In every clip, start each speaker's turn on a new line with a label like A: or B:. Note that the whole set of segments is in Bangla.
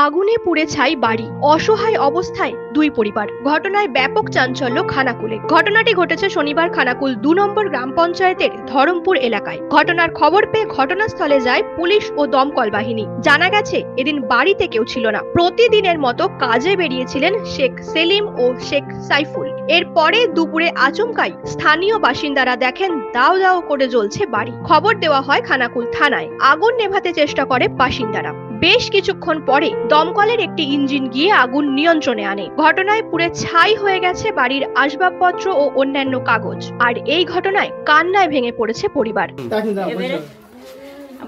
A: আগুনে পুড়ে ছাই বাড়ি, অসহায় অবস্থায় দুই পরিবার। ঘটনায় ব্যাপক চাঞ্চল্য খানাকুলে। ঘটনাটি ঘটেছে শনিবার খানাকুল ২ নম্বর গ্রাম পঞ্চায়েতের ধরমপুর এলাকায়। ঘটনার খবর পেয়ে ঘটনাস্থলে যায় পুলিশ ও দমকল বাহিনী। জানা গেছে এদিন বাড়িতে কেউ ছিল না। প্রতিদিনের মতো কাজে বেরিয়েছিলেন শেখ সেলিম ও শেখ সাইফুল। এরপরে দুপুরে আচমকাই স্থানীয় বাসিন্দারা দেখেন দাও দাও করে জ্বলছে বাড়ি। খবর দেওয়া হয় খানাকুল থানায়। আগুন নেভাতে চেষ্টা করে বাসিন্দারা। বেশ কিছুক্ষণ পরে দমকলের একটি ইঞ্জিন গিয়ে আগুন নিয়ন্ত্রণে আনে। ঘটনায় পুড়ে ছাই হয়ে গেছে বাড়ির আসবাবপত্র ও অন্যান্য কাগজ। আর এই ঘটনায় কান্নায় ভেঙে পড়েছে পরিবার।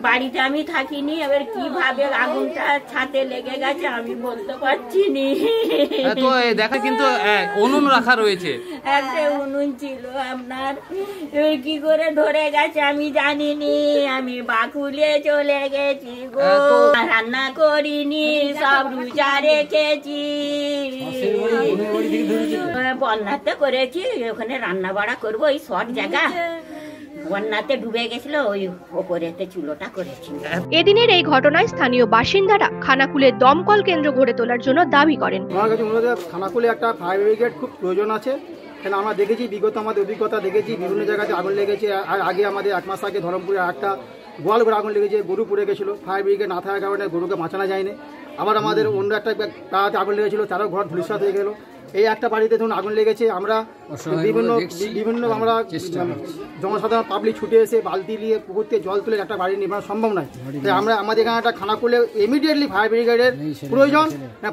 B: বাড়িতে আমি থাকিনি, এবার কিভাবে আগুনটা ছাতে লেগে গেছে আমি বলতে পারছি নি।
C: তো দেখা কিন্তু উনুন রাখা রয়েছে,
B: একটা উনুন ছিল আপনার, কি করে ধরে গেছে আমি জানিনি। আমি বাকুলে চলে গেছি গো, রান্না করিনি, সব রোজা রেখেছি। বন্যাতে করেছি, ওখানে রান্না বাড়া করবো, ওই শর্ট জায়গা বন্যাতে ডুবে গেছিল, ওই ওপরেতে চুলোটা করেছি।
A: এদিনের এই ঘটনায় স্থানীয় বাসিন্দারা খানাকুলে দমকল কেন্দ্র গড়ে তোলার জন্য দাবি করেন।
D: আমার কাছে মনে হয় খানাকুলে একটা ফায়ার ব্রিগেড খুব প্রয়োজন আছে। কেন আমরা দেখেছি, বিগত আমাদের অভিজ্ঞতা দেখেছি, বিভিন্ন জায়গাতে আগুন লেগেছে। আগে আমাদের 1 মাস আগে ধরমপুরে একটা গোয়াল ঘরে আগুন লেগেছে, গরু পুড়ে গেছিলো। ফায়ার ব্রিগেড না থাকার কারণে গরুকে বাঁচানো যায়নি। আবার আমাদের অন্য একটা তাড়াতে আগুন লেগেছিলো, তারও ঘর ধূলিসাৎ হয়ে গেল। এই একটা বাড়িতে ধরুন আগুন লেগেছে, আমরা বিভিন্ন আমরা জনসাধারণ পাবলিক ছুটে এসে বালতি নিয়ে পুকুর থেকে জল তুলে একটা বাড়ি নির্মাণ সম্ভব নয়। তাই আমরা আমাদের এখানে একটা খানাকুলে ইমিডিয়েটলি ফায়ার ব্রিগেডের প্রয়োজন।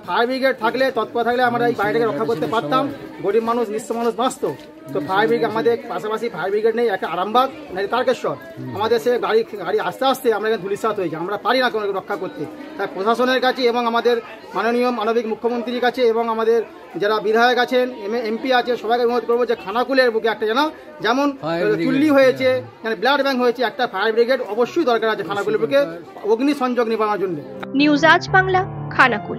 D: ফায়ার ব্রিগেড থাকলে, তৎপর থাকলে আমরা এই বাড়িটাকে রক্ষা করতে পারতাম। গরিব মানুষ, নিঃস্ব মানুষ বাঁচত। তো ফায়ার ব্রিগেড আমাদের পাশাপাশি ফায়ার ব্রিগেড নেই, একটা আরামবাগ নাই তারকেশ্বর। আমাদের সে গাড়ি আস্তে আস্তে আমরা এখানে ধূলিসাৎ হয়েছে, আমরা পারি না কোনো রক্ষা করতে। তাই প্রশাসনের কাছে এবং আমাদের মাননীয় মানবিক মুখ্যমন্ত্রীর কাছে এবং আমাদের যারা বিধায়ক আছেন, এমপি আছে, সবাইকে অনুরোধ করবো যে খানাকুলের বুকে একটা যেমন চুল্লি হয়েছে, ব্লাড ব্যাংক হয়েছে, একটা ফায়ার ব্রিগেড অবশ্যই দরকার আছে খানাকুলের বুকে অগ্নি সংযোগ নিবারণের জন্য।
A: নিউজ আজ বাংলা, খানাকুল।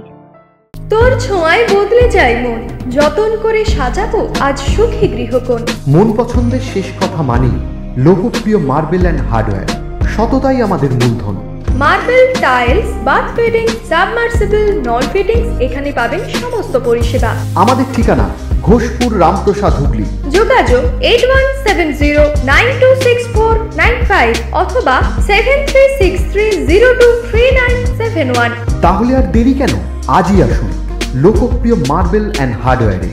E: তোর ছোঁয়ায় বদলে যায় মন, যতন করে সাজাবো আজ সুখী গৃহকোণ।
F: মন পছন্দের শেষ কথা মানি লোকপ্রিয় মার্বেল অ্যান্ড হার্ডওয়্যার, সততাই আমাদের মূলধন।
E: Marble, tiles, bath fittings, submersible, নল ফিটিংস, এখানে পাবেন সমস্ত পরিষেবা।
F: আমাদের ঠিকানা ঘোষপুর, রামপ্রসাদ, হুগলি।
E: যোগাযোগ 8170926495 অথবা 7363023971।
F: তাহলে আর দেরি কেন, আজই আসুন লোকপ্রিয় মার্বেল অ্যান্ড হার্ডওয়্যারে।